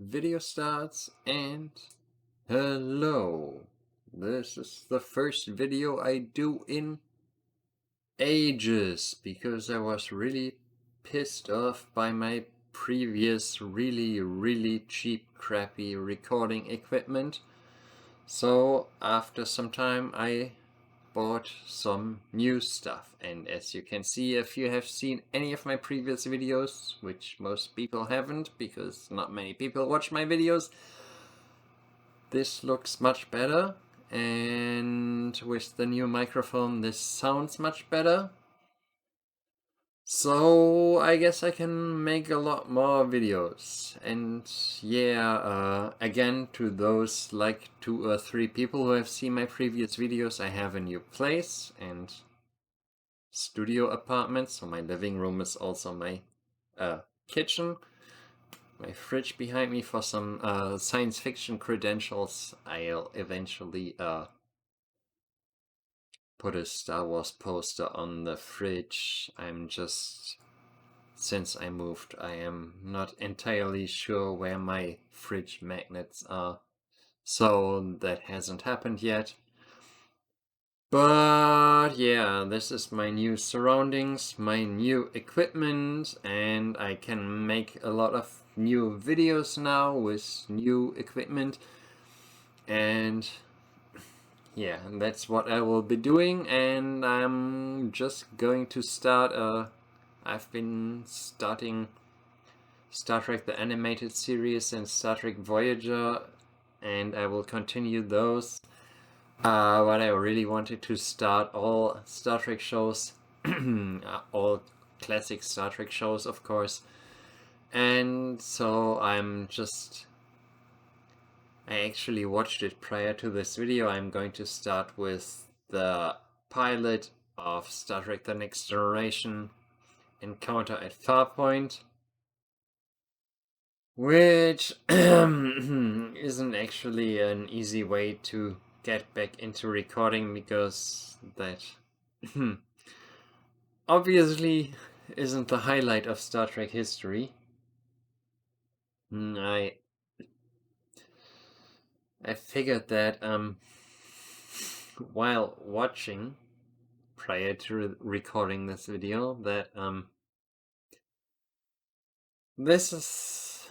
Video starts and hello. This is the first video I do in ages because I was really pissed off by my previous really cheap crappy recording equipment. So after some time I bought some new stuff, and as you can see, if you have seen any of my previous videos, which most people haven't because not many people watch my videos, this looks much better, and with the new microphone this sounds much better. So I guess I can make a lot more videos. And yeah, again, to those like 2 or 3 people who have seen my previous videos, I have a new place and studio apartment. So my living room is also my kitchen. My fridge behind me for some science fiction credentials. I'll eventually put a Star Wars poster on the fridge. Since I moved, I am not entirely sure where my fridge magnets are, so that hasn't happened yet. But yeah, this is my new surroundings, my new equipment, and I can make a lot of new videos now with new equipment. And yeah, that's what I will be doing, and I'm just going to start I've been starting Star Trek the Animated Series and Star Trek Voyager, and I will continue those. But I really wanted to start all Star Trek shows, all classic Star Trek shows, of course. And so I actually watched it prior to this video. I'm going to start with the pilot of Star Trek The Next Generation, Encounter at Farpoint, which isn't actually an easy way to get back into recording, because that obviously isn't the highlight of Star Trek history. I figured that while watching prior to recording this video that this is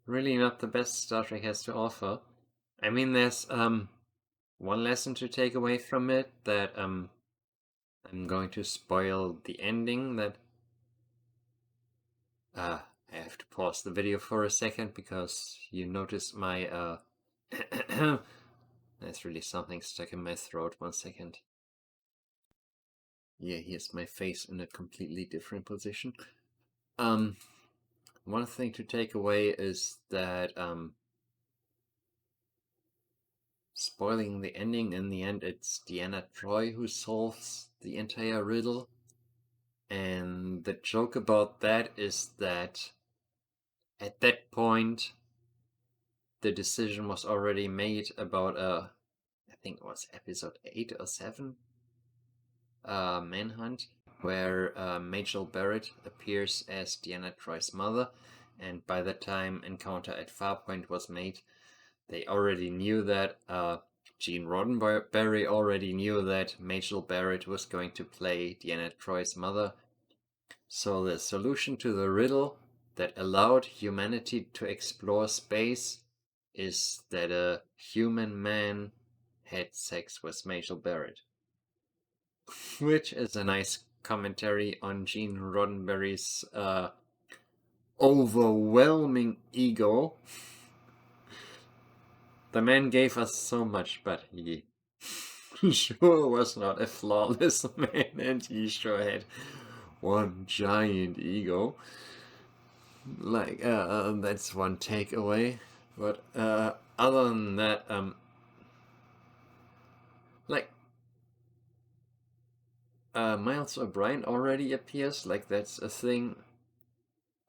really not the best Star Trek has to offer. I mean, there's one lesson to take away from it, that I'm going to spoil the ending. That I have to pause the video for a second because you notice my there's really something stuck in my throat. 1 second. Yeah, here's my face in a completely different position. One thing to take away is that spoiling the ending, in the end it's Deanna Troi who solves the entire riddle. And the joke about that is that at that point the decision was already made about I think it was episode 8 or 7, Manhunt, where Majel Barrett appears as Deanna Troy's mother, and by the time Encounter at Farpoint was made, they already knew that Gene Roddenberry already knew that Majel Barrett was going to play Deanna Troy's mother. So the solution to the riddle that allowed humanity to explore space is that a human man had sex with Majel Barrett. Which is a nice commentary on Gene Roddenberry's overwhelming ego. The man gave us so much, but he sure was not a flawless man, and he sure had one giant ego. Like, that's one takeaway. But other than that, Miles O'Brien already appears, like that's a thing.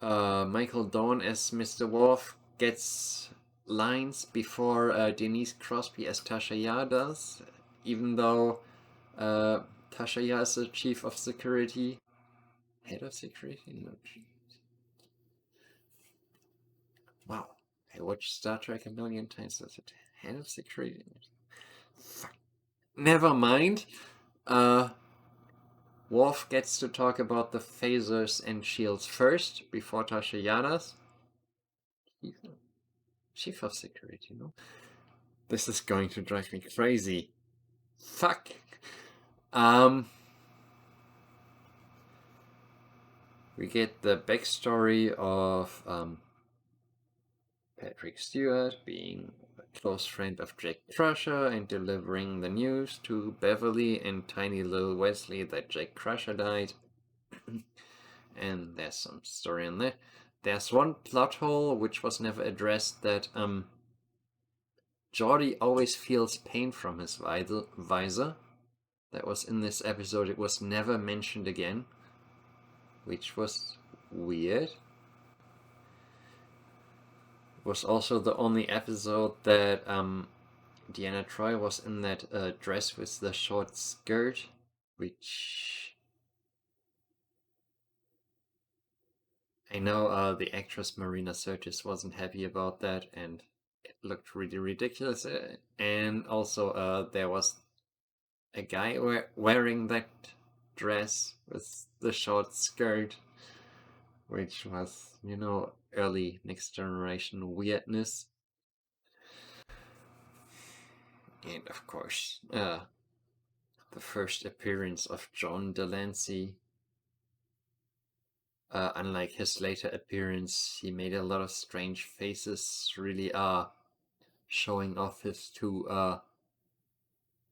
Michael Dorn as Mr. Worf gets lines before Denise Crosby as Tasha Yar does, even though Tasha Yar is the chief of security. Head of security? No. Wow. watched Star Trek a million times. Does it have security? Fuck. Never mind. Worf gets to talk about the phasers and shields first, before Tasha Yada's. Chief of security, no? This is going to drive me crazy. Fuck. We get the backstory of Patrick Stewart being a close friend of Jack Crusher and delivering the news to Beverly and tiny little Wesley that Jack Crusher died. And there's some story in there. There's one plot hole which was never addressed, that Geordi always feels pain from his visor. That was in this episode. It was never mentioned again, which was weird. It was also the only episode that Deanna Troi was in that dress with the short skirt, which I know the actress Marina Sirtis wasn't happy about that, and it looked really ridiculous. And also there was a guy wearing that dress with the short skirt, which was, you know, early Next Generation weirdness. And of course, the first appearance of John Delancey. Unlike his later appearance, he made a lot of strange faces, really showing off his two,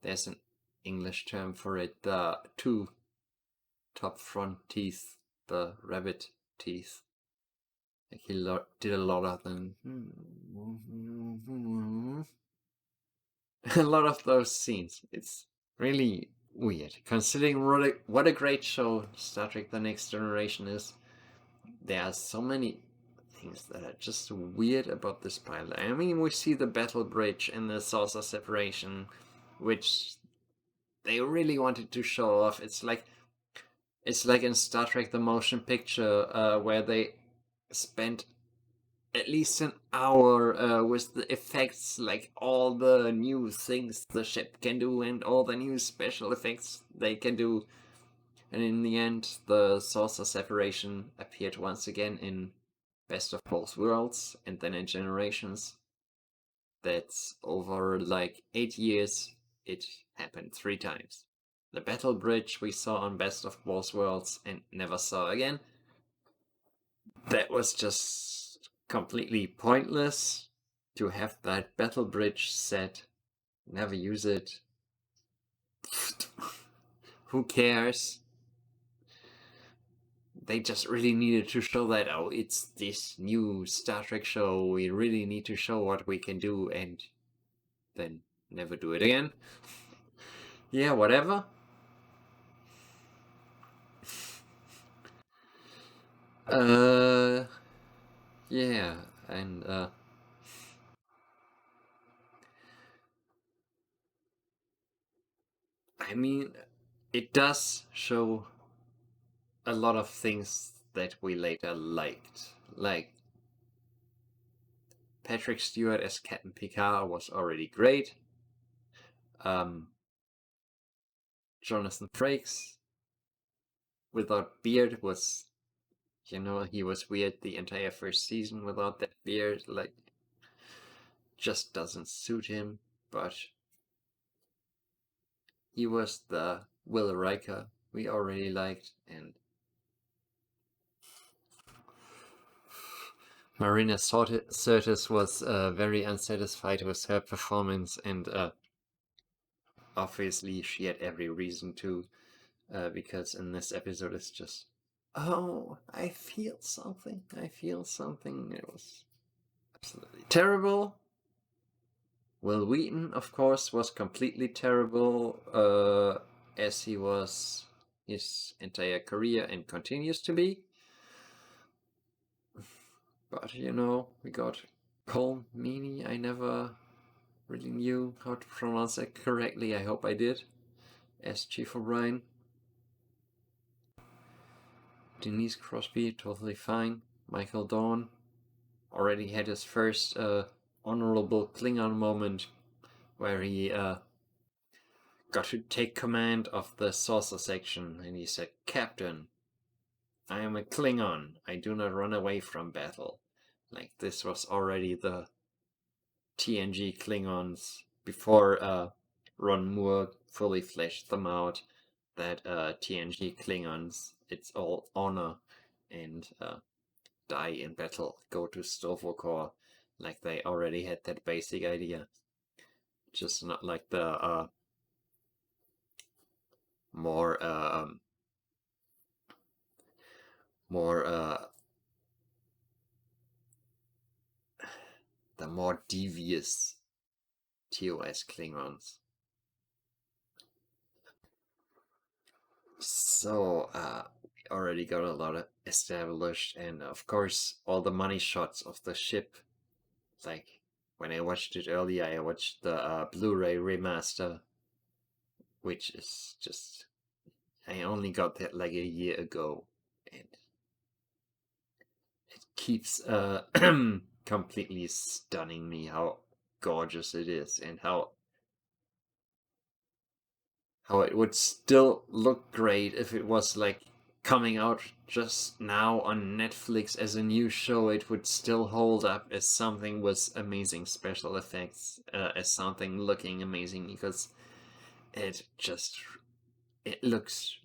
there's an English term for it, the two top front teeth, the rabbit teeth. Like he did a lot of them. A lot of those scenes. It's really weird. Considering what a great show Star Trek The Next Generation is, there are so many things that are just weird about this pilot. I mean, we see the battle bridge and the saucer separation, which they really wanted to show off. It's like in Star Trek The Motion Picture, where they spent at least an hour with the effects, like all the new things the ship can do and all the new special effects they can do. And in the end, the saucer separation appeared once again in Best of Both Worlds and then in Generations. That's over like 8 years, it happened 3 times. The battle bridge we saw on Best of Both Worlds and never saw again. That was just completely pointless to have that battle bridge set, never use it. Who cares? They just really needed to show that, oh, it's this new Star Trek show, we really need to show what we can do, and then never do it again. Yeah, whatever. Yeah, and I mean, it does show a lot of things that we later liked. Like, Patrick Stewart as Captain Picard was already great. Jonathan Frakes without beard was, you know, he was weird the entire first season without that beard. Like, just doesn't suit him. But he was the Will Riker we already liked, and Marina Sirtis was very unsatisfied with her performance, and obviously she had every reason to, because in this episode it's just, oh, I feel something. It was absolutely terrible. Will Wheaton, of course, was completely terrible, as he was his entire career and continues to be. But, you know, we got Cole Meany. I never really knew how to pronounce that correctly. I hope I did. As Chief O'Brien. Denise Crosby, totally fine. Michael Dawn, already had his first honorable Klingon moment where he got to take command of the saucer section, and he said, "Captain, I am a Klingon. I do not run away from battle." Like, this was already the TNG Klingons before Ron Moore fully fleshed them out, that TNG Klingons, it's all honor and die in battle, go to Stovokor. Like, they already had that basic idea. Just not like the more the more devious TOS Klingons. So we already got a lot of established, and of course all the money shots of the ship. Like, when I watched it earlier, I watched the Blu-ray remaster, which is just, I only got that like a year ago, and it keeps completely stunning me how gorgeous it is, and how it would still look great if it was like coming out just now on Netflix as a new show. It would still hold up as something with amazing special effects, as something looking amazing, because it looks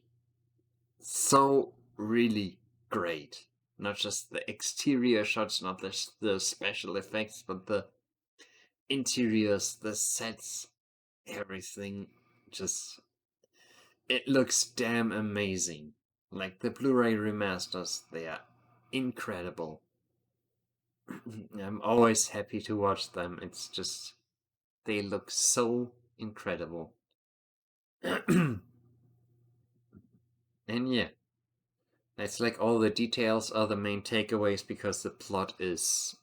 so really great. Not just the exterior shots, not the special effects, but the interiors, the sets, everything. Just, it looks damn amazing. Like, the Blu-ray remasters, they are incredible. I'm always happy to watch them. It's just, they look so incredible. And yeah, it's like all the details are the main takeaways, because the plot is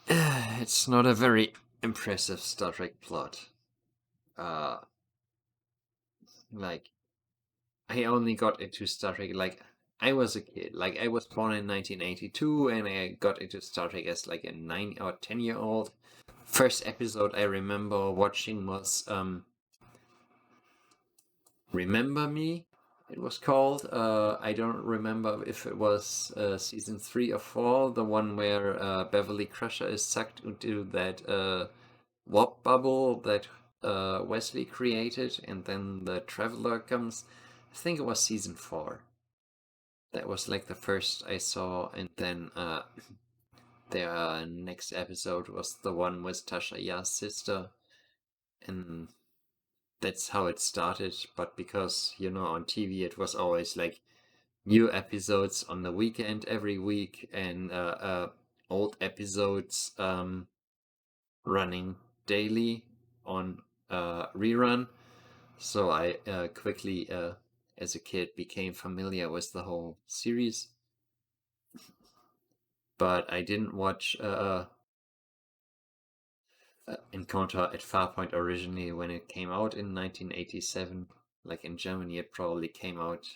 it's not a very impressive Star Trek plot. Like, I only got into Star Trek, like, I was a kid. Like, I was born in 1982, and I got into Star Trek as like a 9 or 10-year-old. First episode I remember watching was Remember Me, it was called. I don't remember if it was season 3 or 4, the one where Beverly Crusher is sucked into that warp bubble that Wesley created, and then the Traveler comes. I think it was season 4. That was like the first I saw, and then the next episode was the one with Tasha Yar's sister, and that's how it started. But because, on TV it was always like new episodes on the weekend every week, and old episodes running daily on rerun. So I quickly, as a kid, became familiar with the whole series. But I didn't watch Encounter at Farpoint originally when it came out in 1987. Like, in Germany, it probably came out.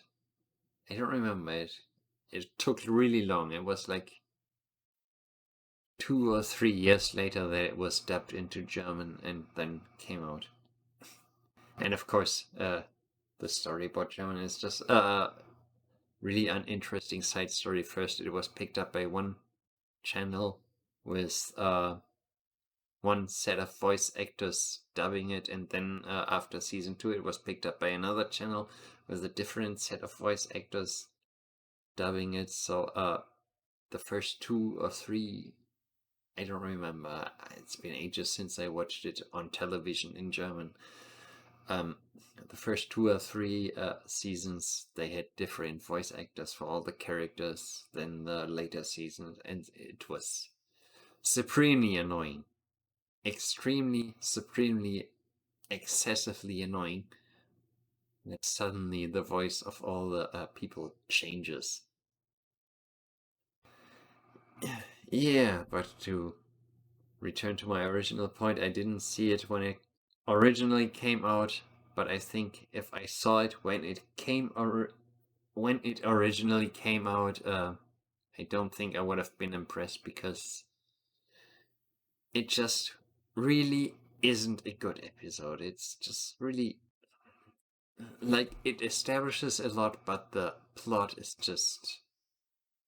I don't remember it. It took really long. It was like 2 or 3 years later that it was dubbed into German and then came out. And of course, the storyboard German is just really uninteresting side story. First, it was picked up by one channel with one set of voice actors dubbing it, and then after season 2 it was picked up by another channel with a different set of voice actors dubbing it. So the first 2 or 3, I don't remember, it's been ages since I watched it on television in German. The first 2 or 3 seasons, they had different voice actors for all the characters than the later seasons, and it was supremely annoying. Extremely, supremely, excessively annoying that suddenly the voice of all the people changes. Yeah, but to return to my original point, I didn't see it when it originally came out, but I think if I saw it when it came when it originally came out, I don't think I would have been impressed because it just really isn't a good episode. It's just really, like, it establishes a lot, but the plot is just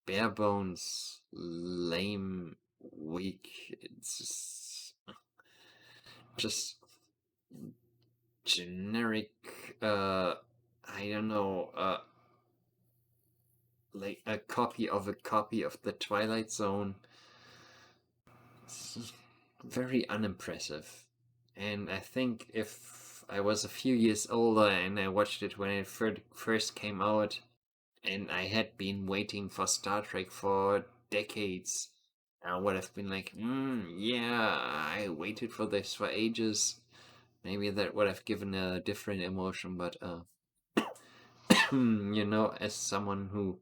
bare bones, lame, weak. It's just generic. I don't know. Like a copy of the Twilight Zone. It's very unimpressive. And I think if I was a few years older and I watched it when it first came out, and I had been waiting for Star Trek for decades, I would have been like, yeah, I waited for this for ages. Maybe that would have given a different emotion, but as someone who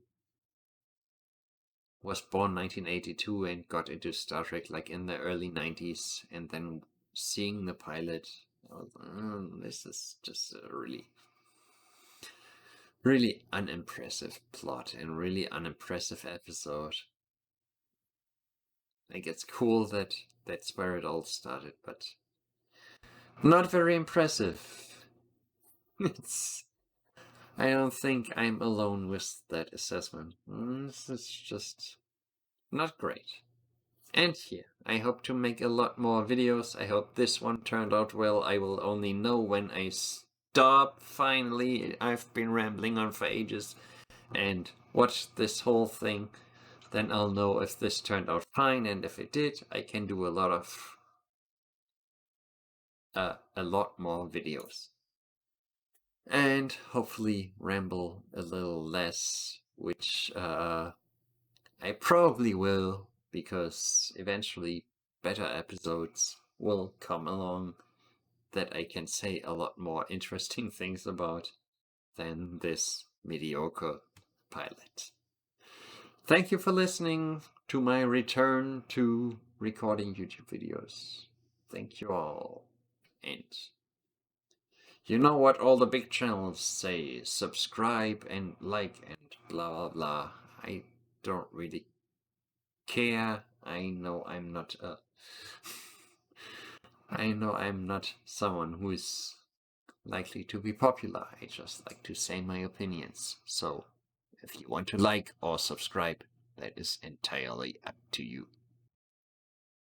was born 1982 and got into Star Trek like in the early 90s, and then seeing the pilot, I was like, this is just a really, really unimpressive plot and really unimpressive episode. Like, it's cool that that's where it all started, but not very impressive. I don't think I'm alone with that assessment. This is just not great. And here, I hope to make a lot more videos. I hope this one turned out well. I will only know when I stop. Finally, I've been rambling on for ages and watch this whole thing. Then I'll know if this turned out fine, and if it did, I can do a lot more videos. And hopefully ramble a little less, which I probably will, because eventually better episodes will come along that I can say a lot more interesting things about than this mediocre pilot. Thank you for listening to my return to recording YouTube videos. Thank you all. And you know what all the big channels say: subscribe and like and blah blah blah. I don't really care. I know I'm not someone who is likely to be popular. I just like to say my opinions. So if you want to like or subscribe, that is entirely up to you.